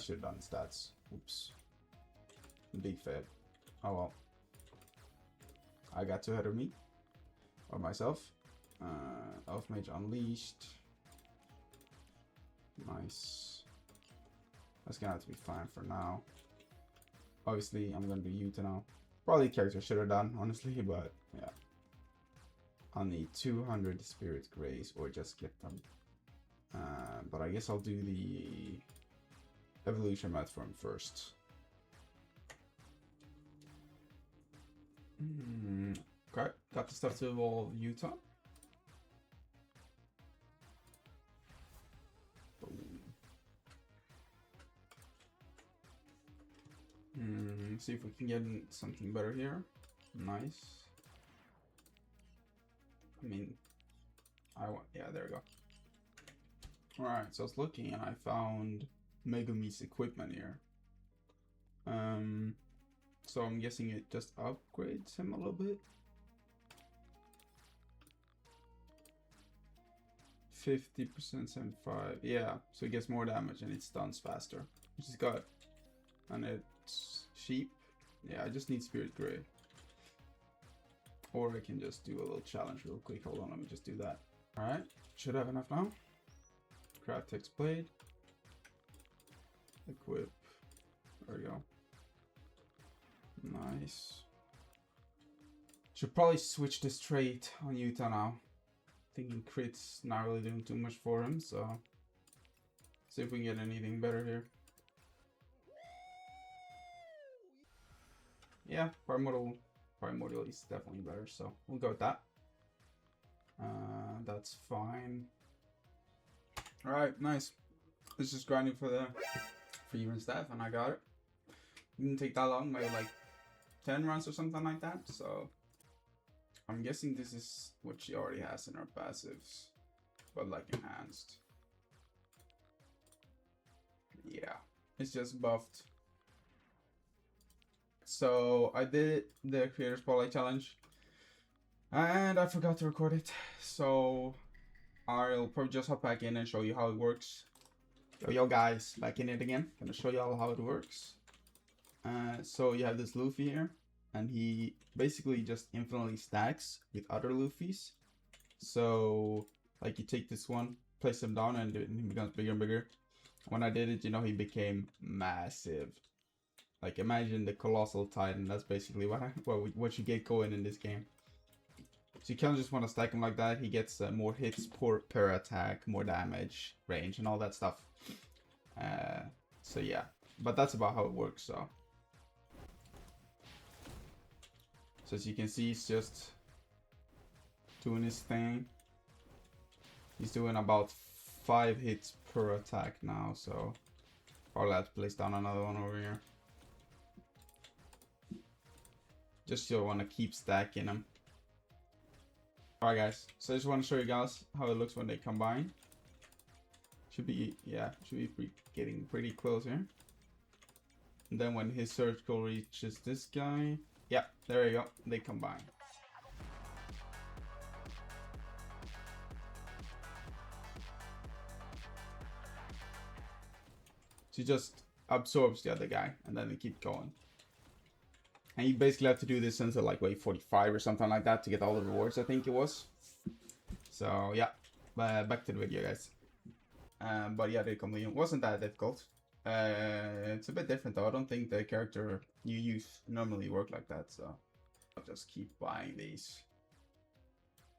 should have done stats. Oops. Big fail. Oh well. I got too ahead of me. Or myself. Elf Mage Unleashed. Nice. That's gonna have to be fine for now. Obviously, I'm gonna do Utah now. Probably character should have done, honestly, but yeah. I'll need 200 Spirit Grace or just get them. But I guess I'll do the evolution method for him first. Okay, got the stuff to evolve Utah. See if we can get something better here. Nice. I mean, yeah, there we go. Alright, so I was looking and I found Megumi's equipment here. So I'm guessing it just upgrades him a little bit. 50%, 75. Yeah, so it gets more damage and it stuns faster, which is good. And it's sheep. Yeah, I just need Spirit Gray. Or I can just do a little challenge real quick. Hold on, let me just do that. Alright, should have enough now. Craft Text Blade. Equip. There we go. Nice. Should probably switch this trait on Utah now. Thinking crit's not really doing too much for him, so see if we can get anything better here. Yeah, Primordial is definitely better, so we'll go with that. That's fine. Alright, nice. It's just grinding for you and stuff, and I got it. Didn't take that long, maybe like 10 runs or something like that, so I'm guessing this is what she already has in her passives, but like enhanced. Yeah, it's just buffed. So I did the Creator Spotlight Challenge and I forgot to record it, so I'll probably just hop back in and show you how it works. Yo guys, back in it again. Gonna show y'all how it works. So you have this Luffy here, and he basically just infinitely stacks with other Luffys. So like you take this one, place him down, and he becomes bigger and bigger. When I did it, you know, he became massive. Like imagine the Colossal Titan. That's basically what you get going in this game. So you kind of just want to stack him like that. He gets more hits per attack, more damage, range, and all that stuff. So yeah, but that's about how it works. So as you can see, he's just doing his thing. He's doing about 5 hits per attack now, so I'll have to place down another one over here. Just you want to keep stacking them. Alright guys, so I just want to show you guys how it looks when they combine. Should be getting pretty close here. And then when his circle reaches this guy, yeah, there you go, they combine. She just absorbs the other guy and then they keep going. And you basically have to do this until like wave 45 or something like that to get all the rewards, I think it was. So yeah, back to the video guys. But yeah, the completion wasn't that difficult. It's a bit different though. I don't think the character you use normally work like that, so I'll just keep buying these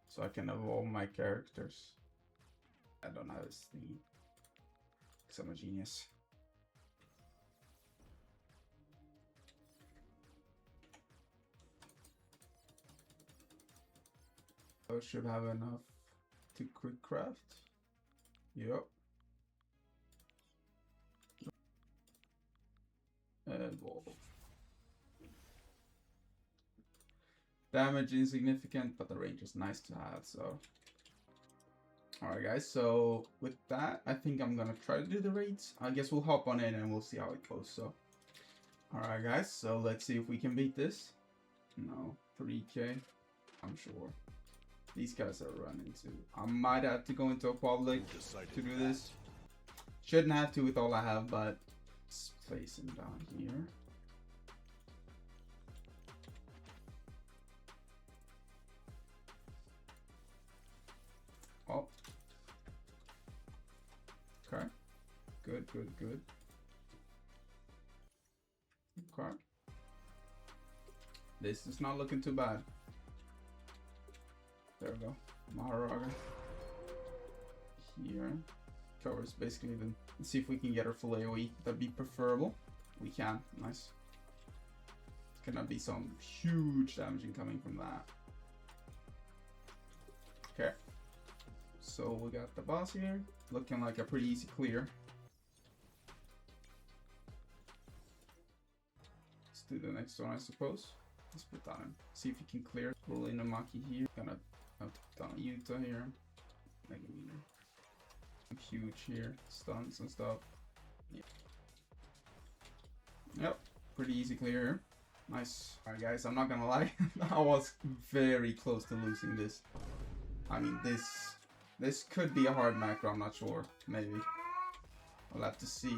so I can evolve my characters. I don't know this thing. Because I'm a genius. I should have enough to quick craft. Yep. Evolve. Damage insignificant, but the range is nice to have, so. Alright guys, so with that, I think I'm gonna try to do the raids. I guess we'll hop on in and we'll see how it goes, so. Alright guys, so let's see if we can beat this. No, 3k, I'm sure. These guys are running too. I might have to go into a public to do this. Shouldn't have to with all I have, but Let's place him down here. Oh. Okay. Good, good, good. Okay. This is not looking too bad. There we go. Maharaga. Here. Covers basically the... Let's see if we can get our full AoE. That'd be preferable. We can. Nice. It's gonna be some huge damage coming from that. Okay. So we got the boss here. Looking like a pretty easy clear. Let's do the next one, I suppose. Let's put that in. See if we can clear. Roll in a Maki here. Gonna have to put down Yuta here. Huge here. Stunts and stuff. Yeah. Yep. Pretty easy clear here. Nice. Alright guys, I'm not gonna lie. I was very close to losing this. I mean, this could be a hard macro, I'm not sure. Maybe. We'll have to see.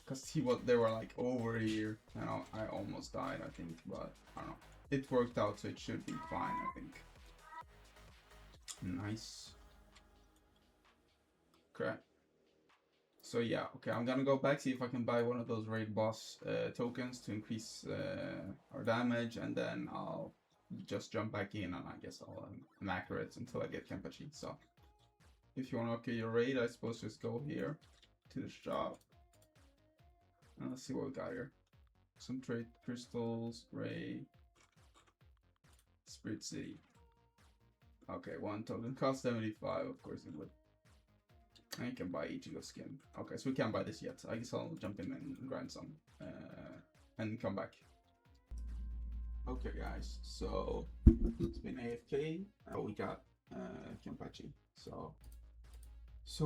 Because they were like over here. And I almost died, I think. But, I don't know. It worked out, so it should be fine, I think. Nice. Okay. So yeah, okay, I'm gonna go back, see if I can buy one of those raid boss tokens to increase our damage, and then I'll just jump back in, and I guess I'll macro it until I get Kenpachi. So if you want to okay your raid, I suppose just go here to the shop, and let's see what we got here. Some trade crystals, ray, Spirit City. Okay, one token cost 75, of course it would. And you can buy Ichigo skin. Okay, so we can't buy this yet. I guess I'll jump in and grind some and come back. Okay guys, so it's been AFK. We got Kenpachi. So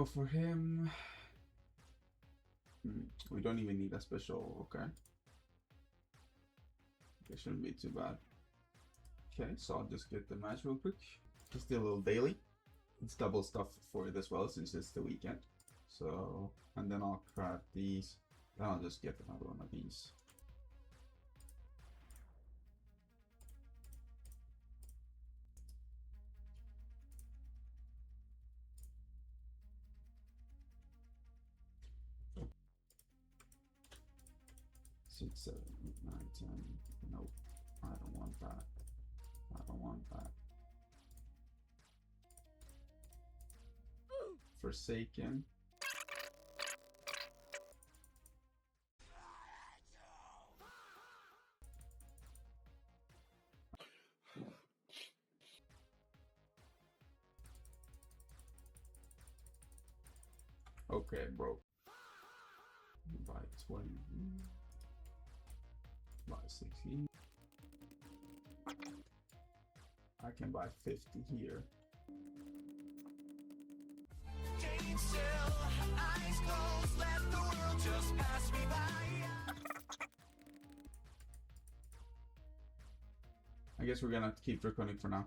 for him, we don't even need a special. Okay, it shouldn't be too bad. Okay, so I'll just get the match real quick. Just do a little daily. It's double stuff for it as well since it's the weekend. So, and then I'll craft these. Then I'll just get another one of these. Six, 7, 8, 9, 10. Nope, I don't want that. I don't want that. Forsaken. Okay, bro. Buy 20. Buy 16. I can buy 50 here. Still, eyes closed, let the world just pass me by. I guess we're gonna have to keep recording for now.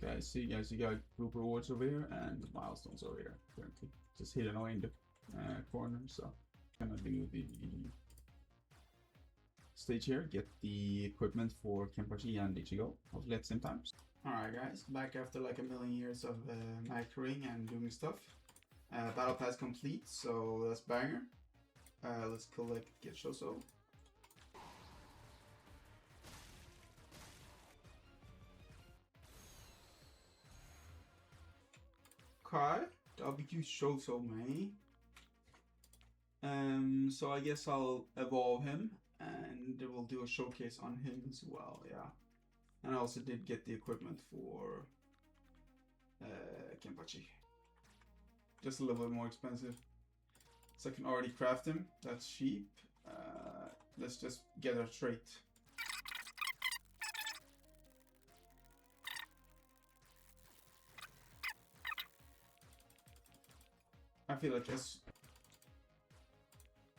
Okay, see you guys, you got group rewards over here and milestones over here. Currently, just hidden away in the corner. So, gonna do the stage here, get the equipment for Kenpachi and Ichigo, hopefully at the same time. Alright guys, back after like a million years of macroing and doing stuff. Battle pass complete, so that's banger. Let's collect get Shoso. Okay, W Shoso man. So I guess I'll evolve him and we'll do a showcase on him as well, yeah. And I also did get the equipment for Kenpachi. Just a little bit more expensive. So I can already craft him. That's cheap. Let's just get our trait. I feel like this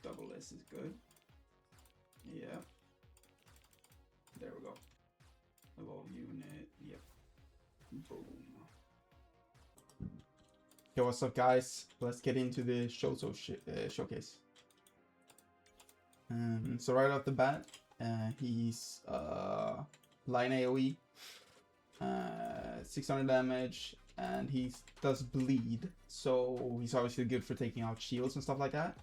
double S is good. Yeah. There we go. Evolve unit. Yep. Boom. Yo, what's up, guys? Let's get into the showcase. So right off the bat, he's line AoE, 600 damage, and he does bleed. So he's obviously good for taking out shields and stuff like that.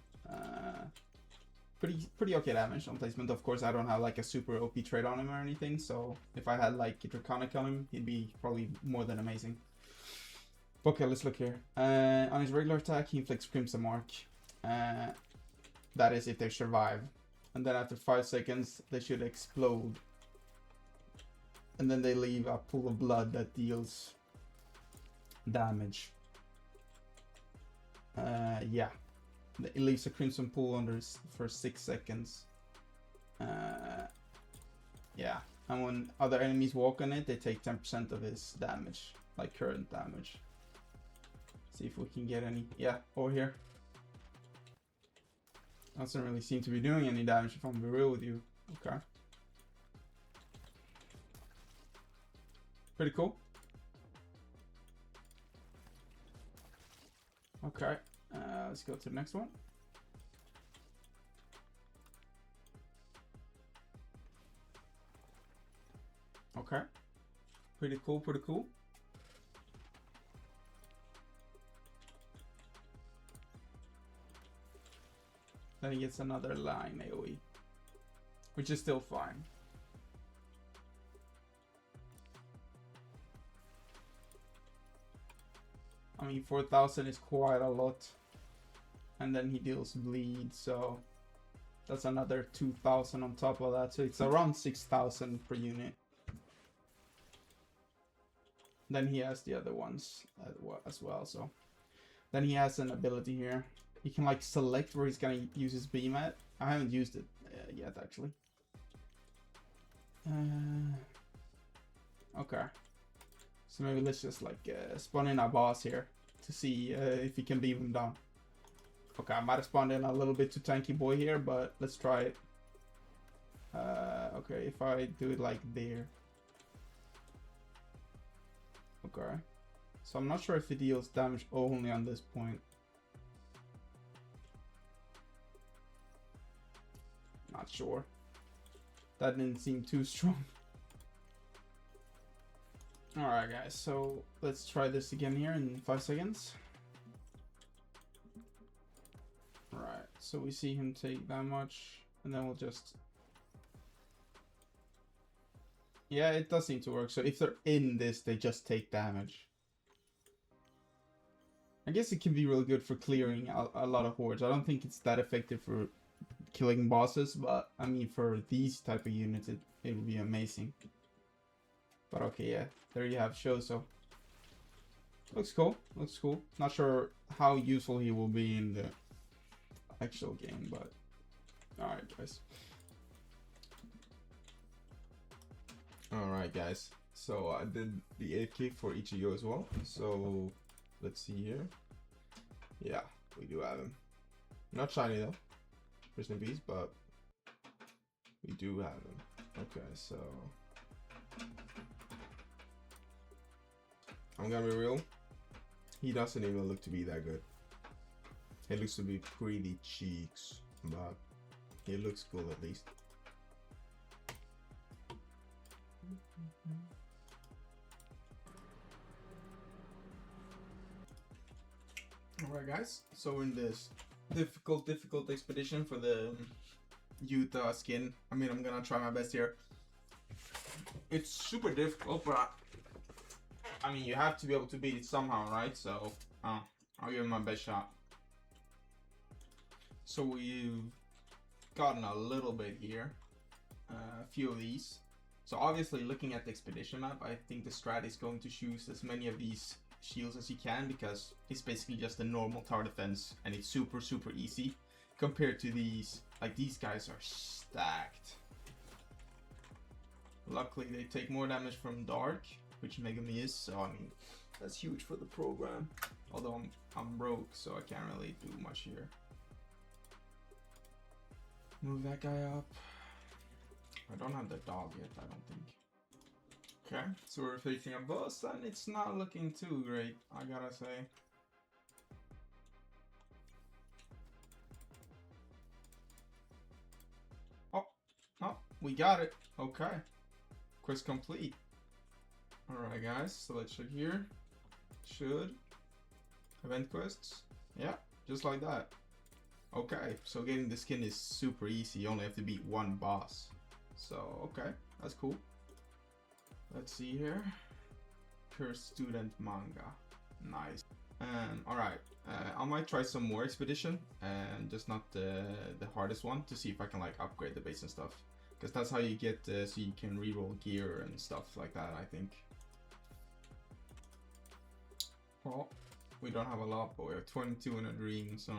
Pretty okay damage on placement. Of course, I don't have like a super OP trait on him or anything. So if I had like Draconic on him, he'd be probably more than amazing. Okay, let's look here. On his regular attack, he inflicts Crimson Mark. That is if they survive. And then after 5 seconds, they should explode. And then they leave a pool of blood that deals damage. Yeah. It leaves a Crimson pool under for 6 seconds. Yeah. And when other enemies walk on it, they take 10% of his damage. Like current damage. See if we can get any. Yeah, over here. Doesn't really seem to be doing any damage if I'm being real with you. Okay. Pretty cool. Okay. Let's go to the next one. Okay. Pretty cool, pretty cool. Then he gets another line AoE, which is still fine. I mean, 4,000 is quite a lot. And then he deals bleed, so that's another 2,000 on top of that. So it's around 6,000 per unit. Then he has the other ones as well. So then he has an ability here. He can like select where he's gonna use his beam at. I haven't used it yet, actually. Okay. So maybe let's just like spawn in our boss here to see if he can beam him down. Okay, I might have spawned in a little bit too tanky boy here, but let's try it. Okay, if I do it like there. Okay. So I'm not sure if it deals damage only on this point. Not sure. That didn't seem too strong. Alright guys, so let's try this again here in 5 seconds. Alright, so we see him take that much, and then we'll just... Yeah, it does seem to work. So if they're in this, they just take damage. I guess it can be really good for clearing a lot of hordes. I don't think it's that effective for killing bosses, but I mean for these type of units it would be amazing. But okay, yeah, there you have Shoso. Looks cool, looks cool. Not sure how useful he will be in the actual game, but alright guys. Alright guys, so I did the 8k for each of you as well. So let's see here. Yeah, we do have him. Not shiny though. Prison beast, but we do have him. Okay, so I'm gonna be real. He doesn't even look to be that good. He looks to be pretty cheeks, but he looks cool at least. Alright guys, so we're in this difficult expedition for the Utah skin. I mean, I'm gonna try my best here. It's super difficult, but I mean, you have to be able to beat it somehow, right? So I'll give it my best shot. So we've gotten a little bit here, a few of these. So obviously, looking at the expedition map, I think the strat is going to choose as many of these shields as you can, because it's basically just a normal tower defense and it's super easy compared to these. Like, these guys are stacked. Luckily they take more damage from dark, which Megami is, so I mean that's huge for the program. Although I'm broke, so I can't really do much here. Move that guy up. I don't have the dog yet, I don't think. Okay, so we're facing a boss and it's not looking too great, I gotta say. we got it. Okay. Quest complete. Alright guys, so let's check here. Should. Event quests. Yeah, just like that. Okay, so getting the skin is super easy. You only have to beat one boss. So, okay, that's cool. Let's see here. Pure student manga. Nice. Alright, I might try some more expedition, and just not the hardest one, to see if I can like upgrade the base and stuff. Because that's how you get, so you can reroll gear and stuff like that, I think. Well, we don't have a lot, but we have 22 in a dream, so...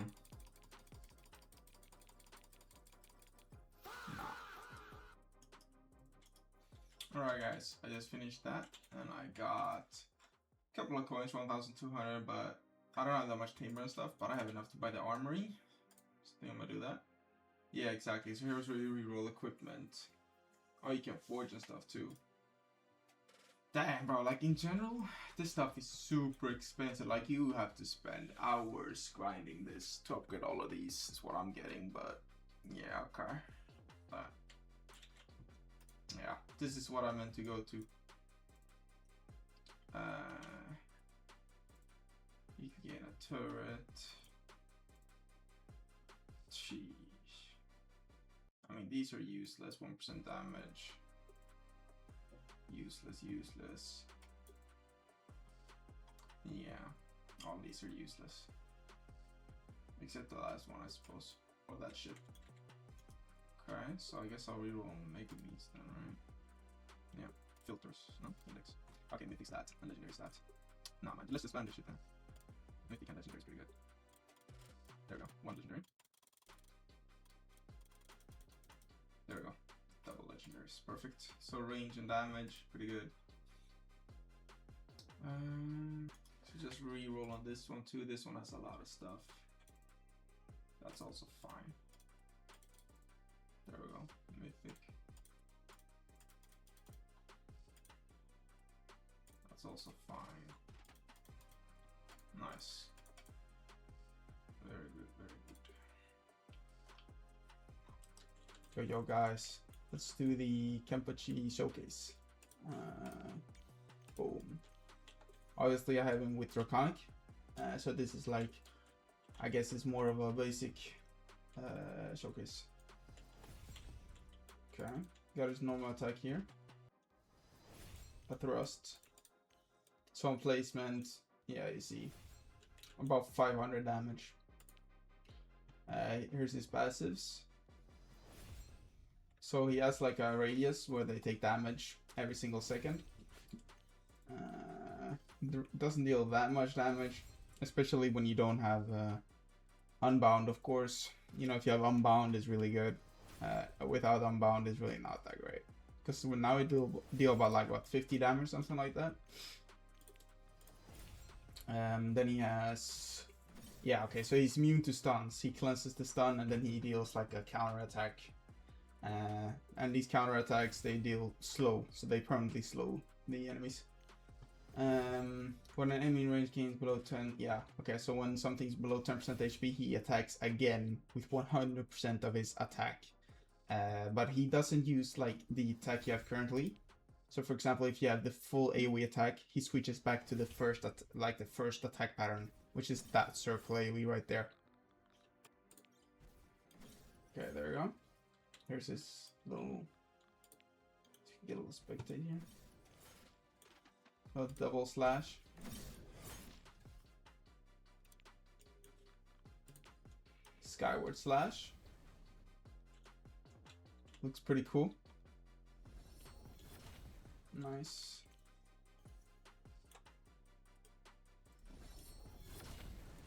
Alright guys, I just finished that, and I got a couple of coins, 1,200, but I don't have that much timber and stuff, but I have enough to buy the armory, so I think I'm gonna do that. Yeah, exactly, so here's where you reroll equipment. Oh, you can forge and stuff too. Damn bro, like in general, this stuff is super expensive, like you have to spend hours grinding this to upgrade all of these, is what I'm getting, but yeah, okay. But yeah, this is what I meant to go to. You can gain a turret. Sheesh. I mean, these are useless, 1% damage. Useless. Yeah, all these are useless. Except the last one, I suppose. Or that shit. Okay, so I guess I'll reroll Mega Beast then, right? Yeah, filters, no? Index. Okay, mythic stats and legendary stats. Nah, man, let's just spend this shit then. Mythic and legendary is pretty good. There we go, one legendary. There we go, double legendaries, perfect. So range and damage, pretty good. So just reroll on this one too. This one has a lot of stuff. That's also fine. There we go, mythic. That's also fine. Nice. Very good, very good. Yo guys, let's do the Kenpachi showcase. Boom. Obviously I have him with Draconic. So this is like, I guess it's more of a basic showcase. Okay, got his normal attack here. A thrust. Some placement. Yeah, you see. About 500 damage. Here's his passives. So he has like a radius where they take damage every single second. Doesn't deal that much damage, especially when you don't have Unbound, of course. You know, if you have Unbound, it's really good. Without Unbound, it's really not that great. Because now we deal about like, what, 50 damage, something like that. Then he has... Yeah, okay, so he's immune to stuns. He cleanses the stun and then he deals like a counter attack. And these counter attacks, they deal slow, so they permanently slow the enemies. When an enemy in range gains below 10, yeah, okay, so when something's below 10% HP, he attacks again with 100% of his attack. But he doesn't use like the attack you have currently. So for example, if you have the full AoE attack, he switches back to the first attack pattern, which is that circle AoE right there. Okay, there we go. Here's his little... Get a little spectate here. A double slash. Skyward slash. Looks pretty cool. Nice.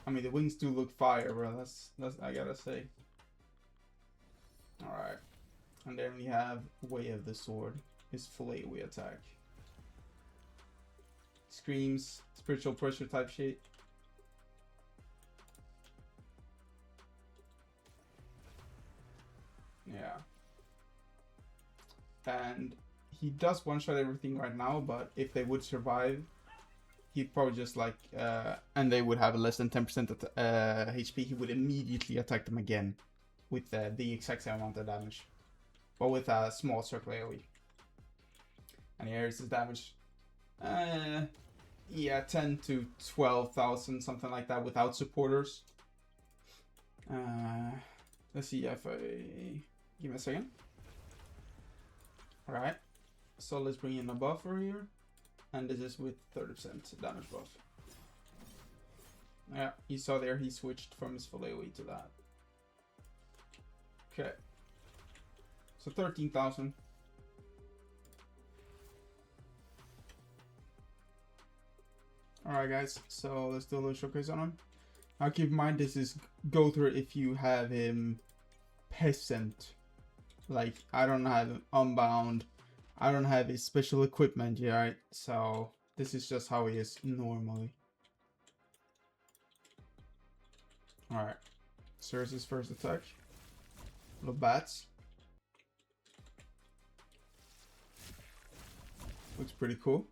I mean, the wings do look fire, bro. That's I gotta say. All right. And then we have Way of the Sword, his full AoE attack. Screams, spiritual pressure type shit. Yeah. And he does one-shot everything right now, but if they would survive, he'd probably just like, and they would have less than 10% HP, he would immediately attack them again with the exact same amount of damage. but with a small circle AoE. And here's his damage. Yeah, 10 to 12,000, something like that, without supporters. Let's see if I... Give me a second. Alright, so let's bring in a buffer here. And this is with 30% damage buff. Yeah, you saw there he switched from his full AoE to that. Okay. So 13,000. Alright guys, so let's do a little showcase on him. Now keep in mind this is go through if you have him peasant. Like I don't have him unbound. I don't have his special equipment yet, right? So this is just how he is normally. Alright. So here's his first attack. Little bats. Looks pretty cool.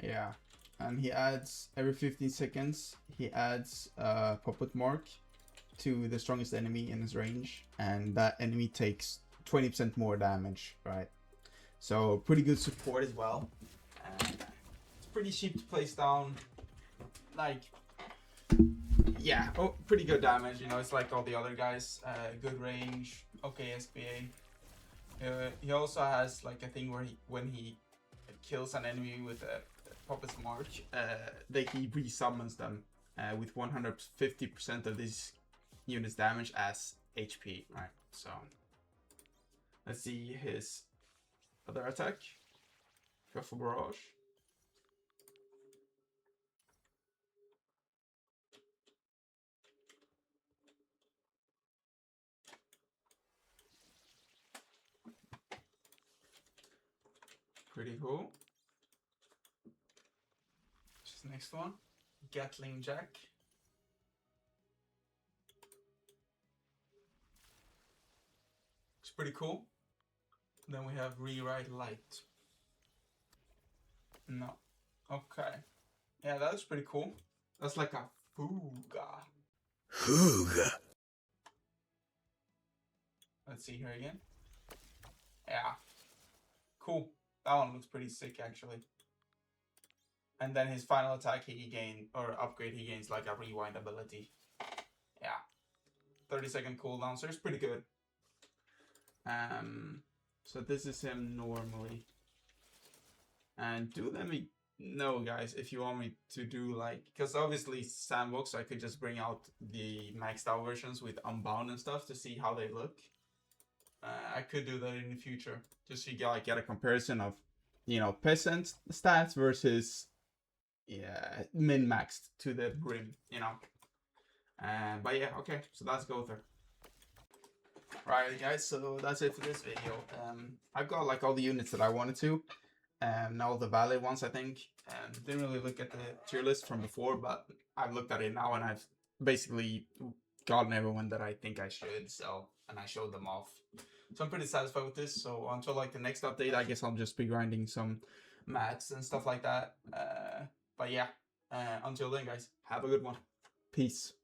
Yeah, and he adds every 15 seconds he adds a puppet mark to the strongest enemy in his range, and that enemy takes 20% more damage, right? So pretty good support as well. It's pretty cheap to place down, like, yeah, oh, pretty good damage, you know, it's like all the other guys. Good range, okay SPA. He also has like a thing where when he kills an enemy with a puppet's mark, he resummons them with 150% of this unit's damage as HP, right? So let's see his other attack. Go for barrage. Pretty cool. Just next one, Gatling Jack. It's pretty cool. Then we have Rewrite Light. No. Okay. Yeah, that was pretty cool. That's like a Fuga. Fuga. Let's see here again. Yeah. Cool. That one looks pretty sick actually. And then his final attack he gains, or upgrade, he gains like a rewind ability. Yeah. 30-second cooldown, so it's pretty good. So this is him normally. And do let me know guys if you want me to do like, because obviously sandbox I could just bring out the maxed out versions with unbound and stuff to see how they look. I could do that in the future, just so you get a comparison of, you know, peasant stats versus min-maxed to the brim, you know. But yeah, okay, so that's Gother. Right guys, so that's it for this video. I've got like all the units that I wanted to, now the valid ones I think. Didn't really look at the tier list from before, but I've looked at it now and I've basically gotten everyone that I think I should, so, and I showed them off. So I'm pretty satisfied with this. So until like the next update, I guess I'll just be grinding some mats and stuff like that. But yeah, until then guys, have a good one. Peace.